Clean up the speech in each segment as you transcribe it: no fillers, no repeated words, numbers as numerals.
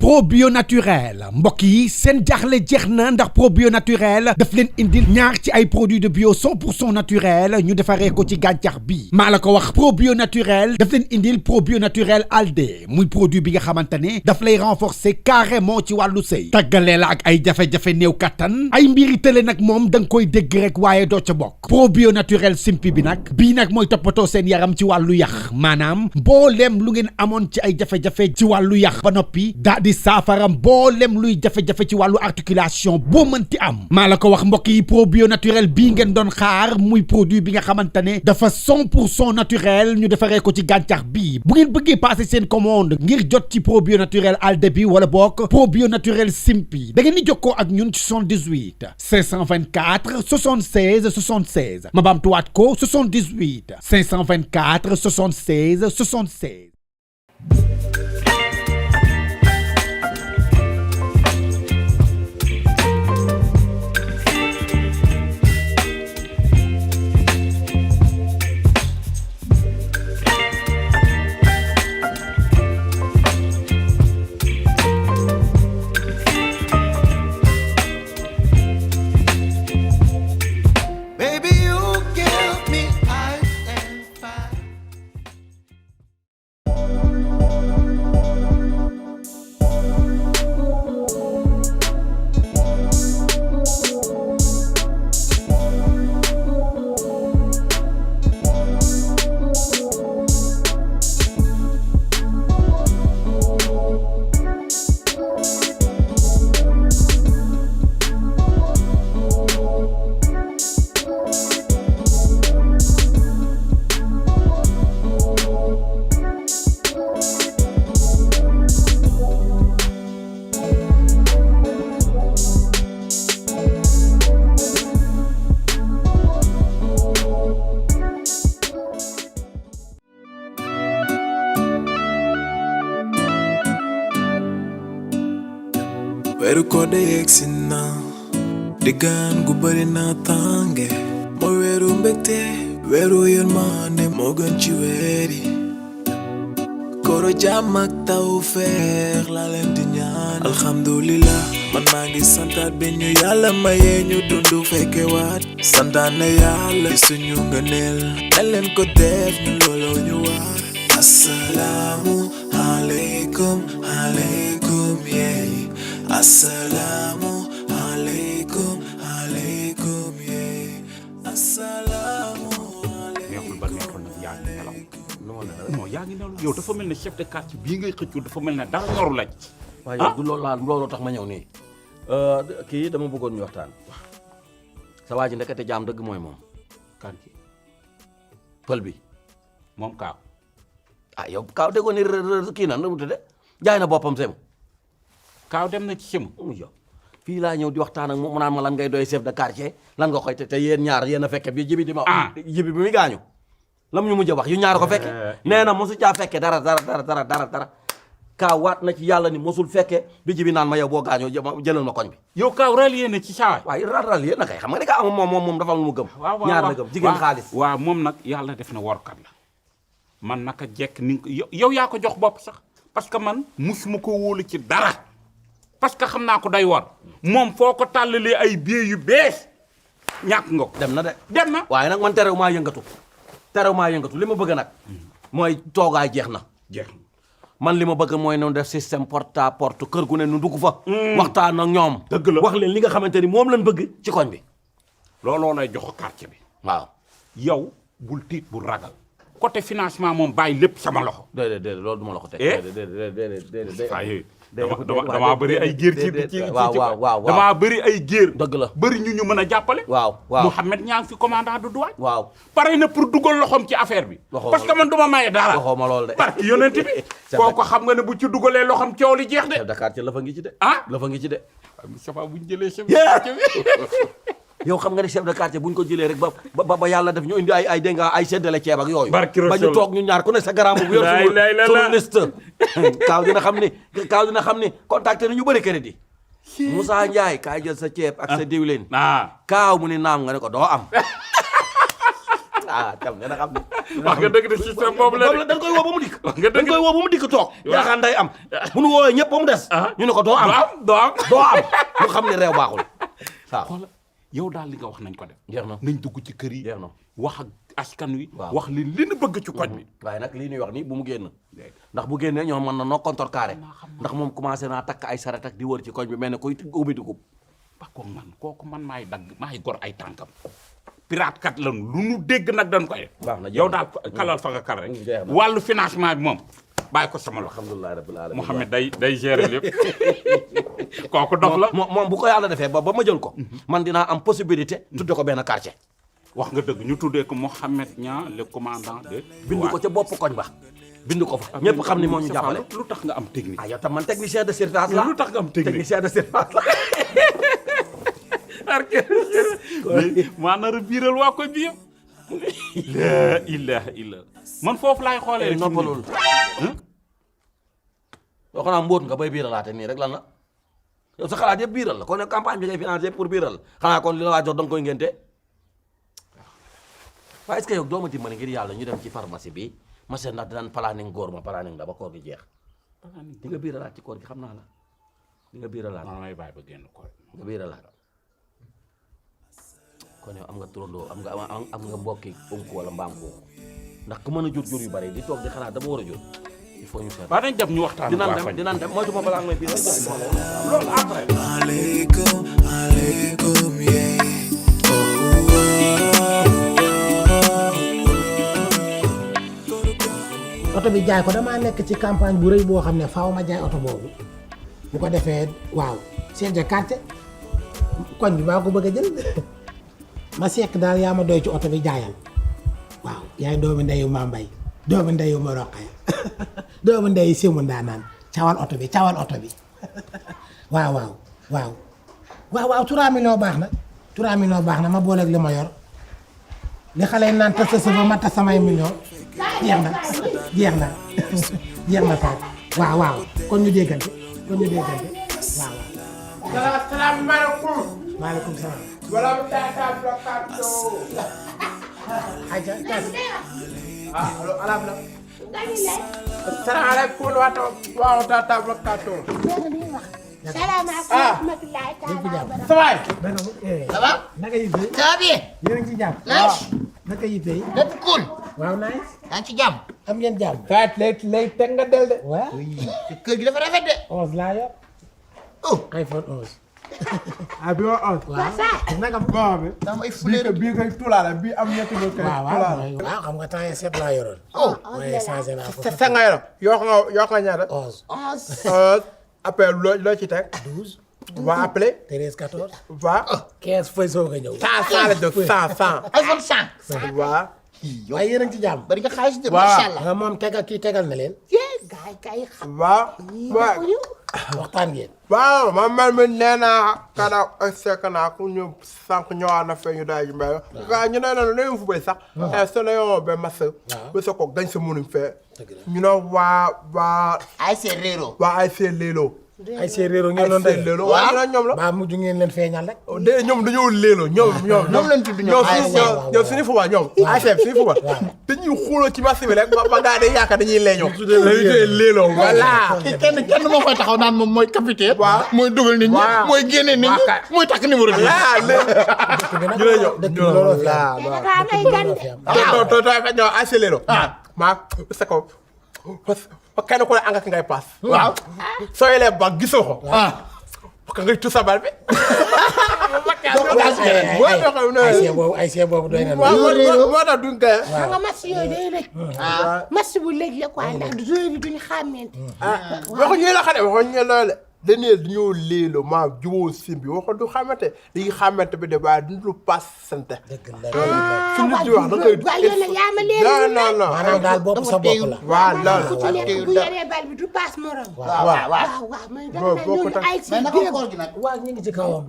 probio naturel mbokk yi seen jaaxle jeex na ndax probio naturel daf leen indil ñaar ci ay produits de bio 100% naturel ñu defaree ko ci gàncax bi maa la ko wax probio naturel daf leen indil probio naturel alde muy produit bi nga xamante ne daf lay renforcer carrément ci wàllu sëy tàggalee la ak ay jafe-jafe néew kattan ay mbiri tële nag moom da nga koy dégg rek waaye doo ca bokk probio naturel simpi bi nag bii nag mooy toppatoo seen yaram ci wàllu yax maanaam mbooleem lu ngeen amoon ci ay jafe-jafe ci wàllu yax ba noppi daa di saafara mbooleem luy jafe-jafe ci wàllu articulation boo mënti am maa la ko wax mbokk yi probio naturel bii ngeen doon xaar muy produit bi nga xamante ne dafa 100% naturel ñu defaree ko ci gàncax bii bu ngeen bëggee passer seen commande ngir jot ci probio naturel alde bi wala bokk probio naturel simpi da ngeen di jokkoo ak ñun ci 78 524 76 76 ma baamtuwaat ko 78 524 76 76. weeru koor de yegsi na diggaan gu bari na tànge mooy weeru mbégte weeru yërmande moo gën ci weeri kooro jàmm ak tawfeex la leen di ñaan alhamdulillah man maa ngi santaat bi ñu yàlla mayee ñu dundu fekke waat santaane yàlla ci suñu ngëneel dañ leen ko def ñu looloo ñu waar assalaamu aleykum aleykum yeey Assalamu alaikum alaikum ye Assalamu alaikum non yaa ngi nelaw yow dafa mel ne chef de quartier bii ngay xëccu dafa mel ne dara ñoru laaj waaye yow du loolu tax ma ñëw nii kii dama bëggoon ñu waxtaan sa waa ji ndekete jaam dëgg mooy moom kan ci pël bi moom kaaw ah yow kaaw déggoon ni kii na nu mu tudde jaay na boppam sem kaaw dem na ci semu yow fii laa ñëw di waxtaan ak moom mu naan ma lan ngay doy chef de quartier lan nga koy te yéen ñaar yéen a fekke bi jibi di ma jibi bi muy gaañu lam ñu mujj wax yu ñaar ko fekke nee na mosu caa fekke dara kaaw waat na ci yàlla ni mosul fekke bi jibi naan ma yow boo gaañoo jëlal ma koñ bi yow kaaw rallié na ci saa waaye rallié na kay xam nga ni ka am moom dafa am lu mu gëm ñaar la gëm jigéen xaalis waaw moom nag yàlla def na workat la man naka jekk ni yow yaa ko jox bopp sax parce que man musuma ko wóolu ci dara parce que xam naa ko day war moom foo ko tàllalee ay billets yu bees ñàkk nga ko. dem na de dem na. waaye nag man terew maa yëngatu li ma bëgg nag mooy toogaay jeex na. man li ma bëgg mooy noonu def système porte à porte kër gu ne nu dugg fa. waxtaan ak ñoom. dëgg la wax leen li nga xamante ni moom lañ bëgg ci koñ bi. looloo lay jox quartier bi. waaw yow bul tiit bul ragal. côté financement moom bàyyi lépp sama loxo. déedéet loolu duma la ko teg. déedéet damaa bëri ay géer ci waaw damaa bëri ay géer. dëgg la bëri ñu mën a jàppale. waaw Mouhamed ñaa ngi fi commandant de douane. waaw pare na pour dugal loxoom ci affaire bi. parce que man duma maye dara. waxoo ma lool de. parce que yonent bi. kooku xam nga ne bu ci dugalee loxoom coow li jeex de. chef de quartier la fa ngi ci de. la fa ngi ci de. Moustapha bu ñu jëlee chef de quartier bi. yow xam nga ne chef de quartier bu ñu ko jëlee rek ba yàlla def ñu indi ay dégg nga ay séddale ceeb ak yooyu. ba ñu toog ñu ñaar ku ne sa garam bu yor suñu liste. kaaw dina xam ni contacté na ñu bëri crédit. Moussa Ndiaye kaay jël sa ceeb ak sa diwlin. kaaw mu ni naam nga ne ko doo am. tam dana xam ne. wax nga dëgg de système boobu la dañ koy woo ba mu dikk. wax nga dëgg dañ koy woo ba mu dikk toog. yaakaar day am bu nu woowee ñëpp ba mu des. ñu ne ko doo am doo am ñu xam ne réew baaxul. waaw xoolal yow daal li nga wax nañ ko def. jeex na nañ dugg ci kër yi. jeex na wax ak askan wi. waaw wax li ñu bëgg ci koñ bi. waaye nag lii ñuy wax nii bu mu génn. ndax bu génnee ñoom mën na noo contrecarré. ndax moom commencé naa takk ay saret ak di wër ci koñ bi mel ne kuy ubbi dugub. ba ko man kooku man maay dagg maay gor ay tànkam. pirate kat lan lu nu dégg nag dañ koy. baax na yow daal kalal fa nga kal rek. wàllu financement bi moom bàyyi ko sama loxo. alhamdulilah rabbil alamin Mouhamed day gérer lépp. kooku dox la. moom bu ko yàlla defee ba ma jël ko. man dinaa am possibilité. tudde ko benn quartier. wax nga dëgg ñu tuddee ko Mouhamed Niang le commandant de. bind ko ca bopp koñ ba. bind ko fa ñëpp xam ni moo ñu jàppale. lu tax nga am technique. yow tam man technicien de surface la. lu tax nga am technique technicien de surface la. maa nar a biiral waa koñ bi yëpp. la ilaha illa man foofu laay xoolee. noppalul. yoo xam naa mbóot nga bay biiralaate nii rek lan la. yow sa xalaat yëpp biiral la kon ne campagne bi ngay financé pour biiral xanaa kon li la waa jox da nga koy ngénte. waaye est-ce que yow doo ma dimbali ngir yàlla ñu dem ci pharmacie bi ma seet ndax dinañ planning góor ma planning la ba koor gi jeex. di nga biiralaat ci koor gi xam naa la. di nga biiralaat may bàyyi ba génn koor nga biiralaat. kon yow am nga turandoo am nga mbokki onk wala mbaam ko ndax ku mën a jur yu bari di toog di xalaat dama war a jur il faut ñu seet. ba dañ dem ñu waxtaan. dinañ dem moytu ma balaa nga may biiral. loolu après. aleykum yee. oto bi jaay ko damaa nekk ci campagne bu rëy boo xam ne faaw ma jaay oto boobu bu ko defee waaw chef de quartier koñ bi maa ko bëgg a jël ma sekk daal yaa ma doy ci oto bi jaayal waaw yaay doomi ndeyu ma mbay doomi ndeyu ma roqaya doomi ndeyu simu ndaa naan cawal oto bi waaw 3 millions baax na 3 millions baax na ma booleeg li ma yor li xale yi naan tas sa suba ma tas samay millions jeex na taal waaw kon ñu déggante waaw. salaamaaleykum. maaleykum salaam. wala mu taataa blocado. ayca kas. allo alam la. salaamaaleykum waaw taataa blocado. salaamaaleykum. ça va. ça va. naka yi tey. ça va bien. yéen a ngi ci jàmm. nice. naka yi tey. lépp cool. waaw nice. yaa ngi ci jàmm. am ngeen jàmm. kayit léegi teg nga del de. waaw. kër gi dafa rafet de. 11 laa yor. oh. iPhone 11. ah bi ma on. waaw naka bon bi. daa ay fleur. bii koy tulaale bii am ñetti ba kay. waaw xam nga temps yii 7 laa yoroon. oh. waaye changé naa ko. sa nga yoroon. yoo nga ñaata. 11. après loo ci teg. 12. va appeler. 13 14. va. 15 fooy soog a ñëw. 100 la jóg 100. iPhone 100. va. waaye yéen a ngi ci jàmm. bari nga xaalis de. waaw. macha allah. nga moom tegal na leen. gaay xam. va. waxtaan ngeen. waaw man mi nee naa kada sekk naa ku ñu sànq ñëwaat na fee ñu daal di mbéy. waaw ñu ne la lu fu bay sax. so na yoo ba mas. ba sa ko gañ sa mënuñ fee. ñu ne waa ay c'est réero. waa ay see léeloo. ay séeréer ngeen doon day léeloo waaw ñu ne ñoom la. ba mujj ngeen leen feeñal rek. de ñoom dañoo léeloo ñoom lañ tudd ñoom. ñoom suñu fuba ñoom. ay seeb suñu fuba. dañuy xuuloo ci marché bi rek ba gaa day yaakaar dañuy leeñoo. dañuy léeloo voilà. kenn moo koy taxaw naan moom mooy capitaine. waaw mooy dugal nit ñi. mooy génne nit ñi. mooy takk numéro bi. ah léegi. ñu ne ñoom dëkk bi looloo fi am. ñoo ay see léeloo. maa sa ko kenn ku ne engrais ngay paas. waaw. soo yelee ba gisoo ko. parce que ngay tuut sa bal bi. ay see boobu doy na. moo tax duñ koy. xam nga match yooyu day rëcc. match bu léegi la quoi ndax joueur yi duñu xàmmeente. waxuñu la xam ne waxuñu loole dañuy dañoo léeloo maa jubóo sim bi waxoon du xamante dañuy xamante bi de waaye duñu lu paas sant. dëgg la su nit di wax da koy. waaw yow nag yaa ma léegi. non. maanaam daal bopp sa bopp la. waaw loolu. ku ci nekk bu yoree bal bi du paas morom. waaw. mais dama ne ñooñu ay si mais naka koor gi nag. waaw ñu ngi ci kawam.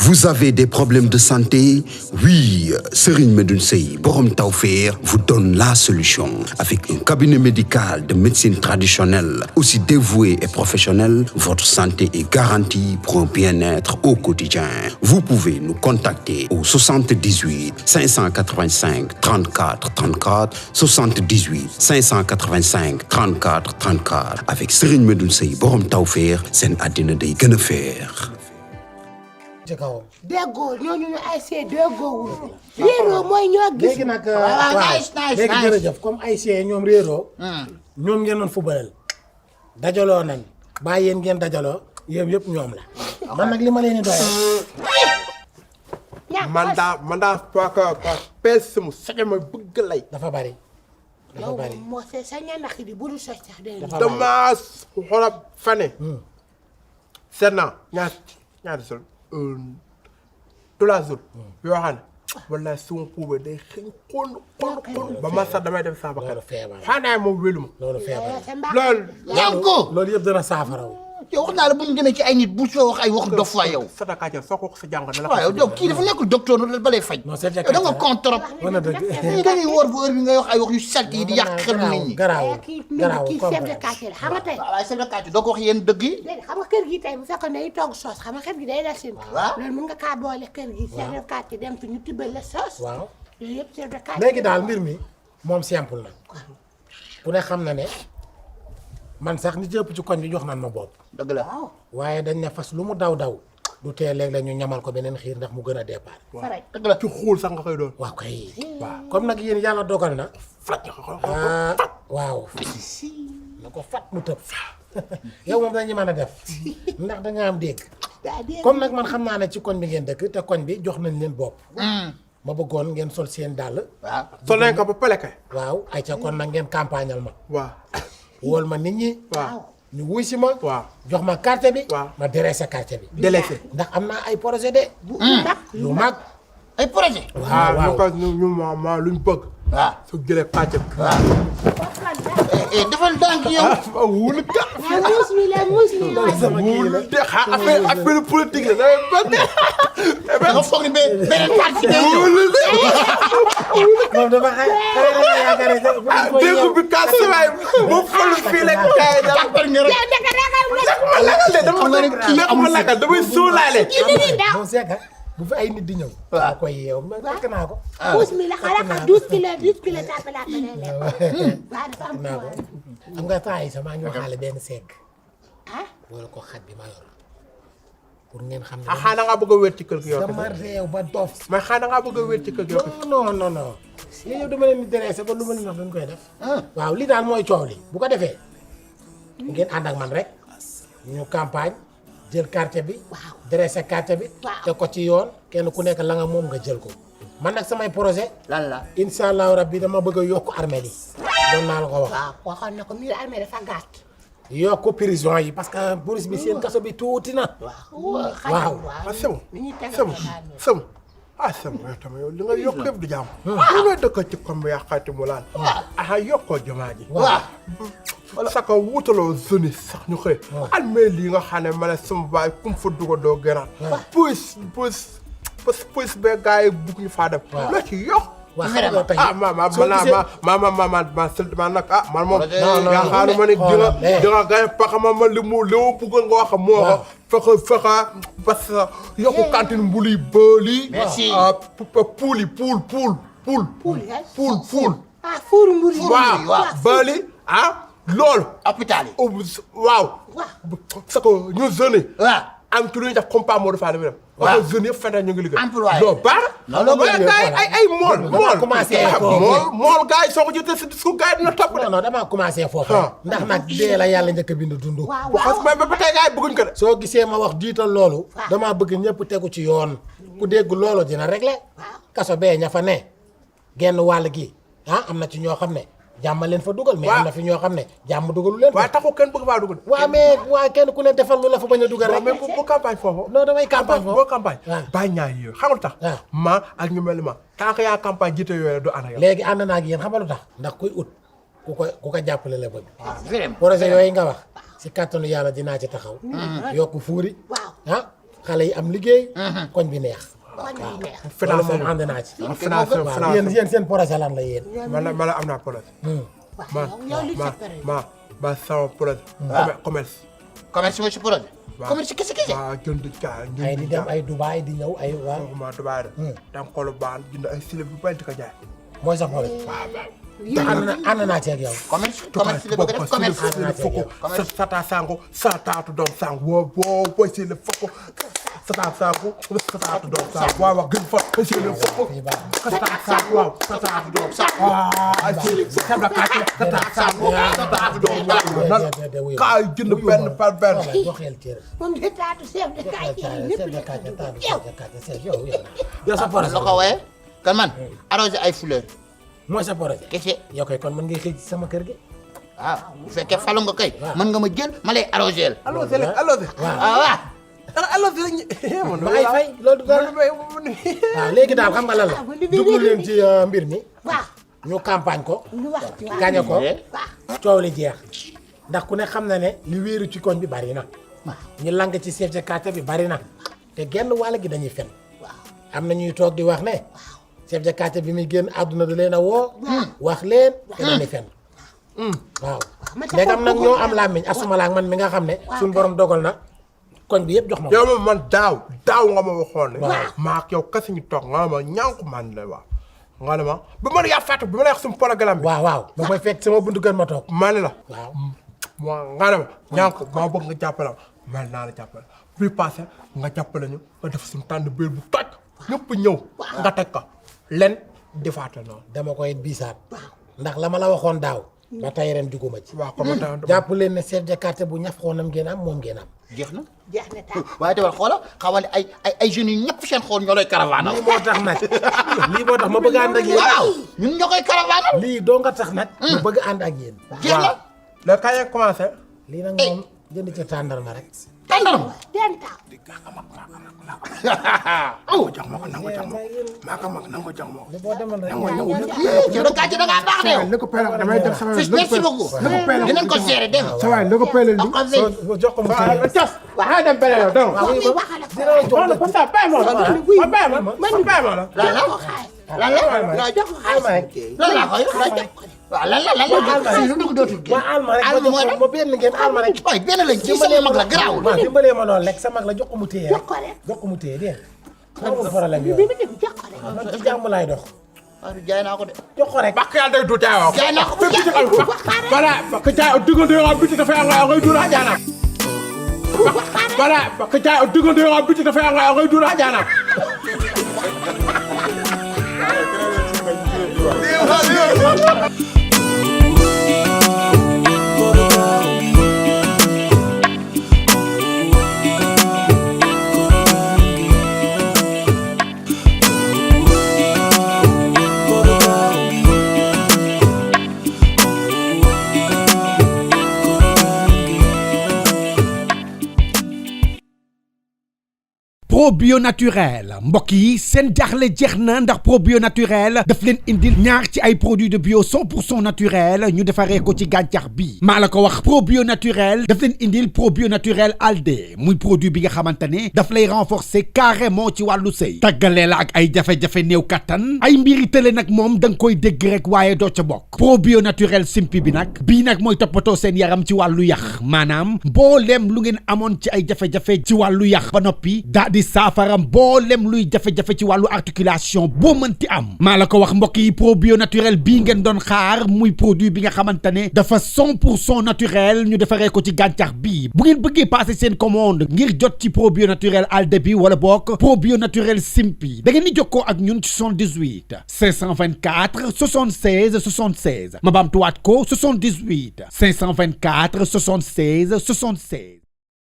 Vous avez des problèmes de santé? Oui, Serigne Medoune Sey Borom Tawfeex vous donne la solution. Avec un cabinet médical de médecine traditionnelle, aussi dévoué et professionnel, votre santé est garantie pour un bien-être au quotidien. Vous pouvez nous contacter au 78 585 34 34, 78 585 34 34. Avec Serigne Medoune Sey Borom Tawfeex, seen àddina day gën a feex. ci kawam. déggoo ñooñu ñu ay see déggoo réeroo mooy ñoo gis. léegi nag waaw léegi jërëjëf comme ay see ñoom réeroo. ñoom ngeen doon fubalal dajaloo nañ bàyyi yéen ngeen dajaloo yéen yëpp ñoom la. man nag li ma leen di doyee. man daa peese mu sañ ma bëgg lay. dafa bari. dafa bari yow moo see sa ñanax di bu dul sax day damaa xoolal fane. seet naa ñaari sol 3 jours yoo xam ne wallaay suma puube day xëy xon ba man sax damay def saa bakkan. loolu feebar xanaa moom wélu ma. loolu feebar loolu yëpp dana saafaraw. yow wax naa la bu ñu demee ci ay nit bu soo wax ay wax dof fa yow. Sadaka soo ko wax sa jàng dana la. waaw yow kii dafa nekkul docteur la ba lay faj. non c'est yow da nga con trop. wana dëgg ñii dañuy wóor bu heure bi ngay wax ay wax yu salte yi di yàq xelu nit ñi. garaawul garaawul kii chef de quartier la xam nga tey. waaw chef de quartier doo ko wax yéen dëgg yi. léegi xam nga kër gi tey bu fekkoon ne togg soos xam nga kër gi day def seen. waaw loolu mën nga kaa boole kër gi chef de quartier dem fi ñu tibbal la soos. waaw yooyu yëpp chef de quartier. léegi daal mbir mi moom simple na ku ne xam na ne man sax ni ci ëpp ci koñ bi jox naan ma bopp. dëgg la. waaye dañ ne fas lu mu daw du tee léeg la ñu ñamal ko beneen xiir ndax mu gën a départ. dëgg la ci xuul sax nga koy doon. waaw kay. waaw comme nag yéen yàlla dogal na. waaw. na ko fat mu tëb. yow moom dañuy mën a def ndax da nga am dégg. comme nag man xam naa ne ci koñ bi ngeen dëkk te koñ bi jox nañ leen bopp. ma bëggoon ngeen sol seen dàll. waaw sol nañ ko ba pare kay. waaw ay ca kon nag ngeen campagnal ma. waaw. wóol ma nit ñi. waaw ñu wuy si ma. waaw jox ma carte bi. waaw ma dressé carte bi. délaissé. ndax am naa ay projet de. yu mag. ay projet. waaw waaw ñu ko ñu ma luñ bëgg. waaw su jëlee pàcc bi. waaw. defal dànk yow. wul ka. muus mi la wul de affaire politique la day bëgg. da nga foog ni beneen parti day ñëw. moom dafa xay yaakaar ne dégg bi kaas waay mu fol fii la kay da ma lagal damay suulaale. moom seeka bu fi ay nit di ñëw. waaw koy yeew ma fekk naa ko. muus mi la xalaat 12 kilos tapala fekk naa ko xam nga temps yi sax maa ngi waxaale benn segg. boole ko xat bi ma yor pour ngeen xam ne. xanaa nga bëgg a wér ci kër gi yow. dama réew ba dof. mais xanaa nga bëgg a wér ci kër gi yow. non. yow dama leen di dressé ba lu ma leen wax dañ koy def. waaw li daal mooy coow li bu ko defee ngeen ànd ak man rek ñu campagne jël carte bi. dressé carte bi. te ko ci yoon kenn ku nekk la nga moom nga jël ko. man nag samay projet. lan la incha allahu rabbi dama bëgg a yokk armée yi. doon naa la ko wax. waaw waxoon na ko miir armée dafa gàtt. yokk prison yi parce que police bi seen kaso bi tuuti na. waaw. Sëmu Sëmu Sëmu yow tamit yow li nga yokk yëpp du jàmm. li nga dëkk ci kom bi yàqaati mu laan. yokkoo jumaa ji. waaw saka wutaloo zone sax ñu xëy. almee lii nga xam ne ma ne sama baay kum fa duga doo gënaat. police bee gars yi bugg ñu faa dem. loo ci yokk. waaw xam nga tey man nag man moom. yaakaaruma ne di nga gagné paxama ma li ma bëggoon nga wax moo ko. fexe parce que yokku cantine mbuli bëli. merci puul. fuuru mburu yi. waaw bëli loolu. hôpital yi. waaw. parce que ñu zone. waaw. am ci lu ñuy def compas moo dafa dem. waaw parce que jeunes yëpp feneen ñu ngi liggéey. employé loolu baax na. loolu ay mool. mool gars yi soo ko jotee si discours gars yi dina topp de. non damaa commencé foofu. ndax nag dee la yàlla njëkk a bind dund. waaw ba tey gars yi bëgguñ ko de. soo gisee ma wax jiital loolu. damaa bëgg ñëpp tegu ci yoon. ku dégg loolu dina réglé. kaso bee ña fa ne. genn wàll gi am na ci ñoo xam ne. jàmm leen fa dugal. mais am na fi ñoo xam ne jàmm dugalu leen. waaw taxul kenn bëgg faa dugal. waaw mais waaye kenn ku ne defal lu la fa bañ a dugal rek. mais bu campagne foofu. non damay campagne foofu boo campagne. bàyyi ñaar yooyu xamul tax. ma ak ñu mel ni ma tant que yaa campagne jiite yooyu du ànd ak yow. léegi ànd naa ak yéen xamalu tax ndax kuy ut ku ko jàppale la bëgg. vraiment projet yooyu nga wax si kàttanu yàlla dinaa ci taxaw. yokk fuuri. xale yi am liggéey. koñ bi neex. loolu moom ànd naa ci. financé waaw yéen seen projet lan la yéen. man am naa projet. ma sama projet. commerce. commerce mooy si projet. commerce kese. waaw jënd caay. ay di dem ay Dubaay di ñëw ay waaw. ma Dubaay de. dem Colobane jënd ay silib bu bari di ko jaay. mooy sa projet. ànd naa ci ak yow. commerce la bëgg def commerce. ànd naa ci ak yow. sata sango sataatu doom sang boo boy si le fokk sata sango sataatu doom sang waaw gën fa si le fokk sata sango waaw sataatu doom sang ay si sabla ka sata sango sataatu doom ka jënd benn par benn moom de taatu chef de quartier yow sa projet la ko waaye kan man arrosé ay fleur mooy sa projet. kese. yow kay kon mën ngay xëy ci sama kër gi. waaw bu fekkee falu nga kay mën nga ma jël ma lay arrosé allo waaw ma ngay fay loolu dara. waaw léegi daal xam nga lan la. jublu leen ci mbir mi. waaw ñu campagne ko. ñu wax ci waaw gañe ko. waaw coow li jeex. ndax ku ne xam na ne li wéeru ci koñ bi bari na. ñu lang ci chef de quartier bi bari na. te genn wàll gi dañuy fen. am na ñuy toog di wax ne. chef de quartier bi muy génn àdduna da leen a woo. wax leen te dañuy fen. waaw léegi am nag ñoo am làmmiñ asuma la ak man mi nga xam ne. suñu borom dogal na koñ bi yëpp jox ma ko. yow moom man daaw nga ma waxoon ne. maa ak yow kese ñu toog nga ma ñànku man la waaw. nga ne ma ba ma yaa fàtte bi ma lay wax suñu programme bi. waaw ba koy fekk sama buntu kër ma toog. ma ne la. waaw nga ne ma ñànku maa bëgg nga jàppale ma naa la jàppale bii passé nga jàppale ñu nga def suñu tànn biir bu toj ñëpp ñëw nga teg ko len defaata noonu. dama koy biisaat. ndax la ma la waxoon daaw. ba tey ren juguma ci. waaw comme jàpp leen ne chef de quartier bu ñaf xoonam ngeen am moom ngeen am. jeex na taal. waaye tamit xoola xamal ne ay jeunes yu ñëpp seen xool ñoo lay caravane. lii moo tax nag lii moo tax ma bëgg a ànd ak yéen. waaw ñun ñoo koy caravane. lii doo nga tax nag. ma bëgg a ànd ak yéen. jeex na le kañ a commencé. lii nag moom jënd ci tàndarma rek. tàndarma. aw jox ma ko nangu jox ma ko maa ko mag nangu jox ma ko. boo demoon rek. yow da ngaa ci da ngaa baax de yow. li ko peelal damay dem sama merci beaucoup. dinañ ko seere dem. sa waay li ko peelal li. jox ko mu tëjee. cas waaw dem beneen yow donc. waaw dina la jox non pas ça bàyyi ma la. bàyyi ma la. lan la jox ko xaalis. lan laa koy waaw lan la si lu dugg dootul génn. waaw alma rek ma jox ko ma benn ngeen alma rek. waaye benn lañ ci sama mag la garaawul. waaw dimbalee ma noonu rek sa mag la jox ko mu téye jox ko rek. jox ko mu téye dégg nga. amul problème bi yooyu. mu dem jox ko rek. man ci jàmm laay dox. waaw jaay naa ko de. jox ko rek. bakk yàlla day du jaay jaay naa ko bu jaay. voilà bakk jaay diggante yoo xam biti dafay am ngay dura jaana. voilà bakk jaay diggante yoo xam biti dafay am ngay dura jaana. probio naturel mbokk yi seen jaaxle jeex na ndax probio naturel daf leen indil ñaar ci ay produits de bio 100% naturel ñu defaree ko ci gàncax bi maa la ko wax probio naturel daf leen indil probio naturel alde muy produit bi nga xamante ne daf lay renforcer carrément ci wàllu sëy tàggalee la ak ay jafe-jafe néew kattan ay mbiri tële nag moom da nga koy dégg rek waaye doo ca bokk probio naturel simpi bi nag bii nag mooy toppatoo seen yaram ci wàllu yax maanaam mbooleem lu ngeen amoon ci ay jafe-jafe ci wàllu yax ba noppi di saafaram boolem luy jafe-jafe ci wàllu articulation boo mënti am maa la ko wax mbokk yi probio naturel bii ngeen doon xaar muy produit bi nga xamante ne dafa 100% naturel ñu defaree ko ci gàncax bi bu ngeen bëggee passer seen commande ngir jot ci probio naturel alde bi wala bokk probio naturel simpi da ngeen di jokkoo ak ñun ci 78 524 76 76 ma baamtuwaat ko 78 524 76 76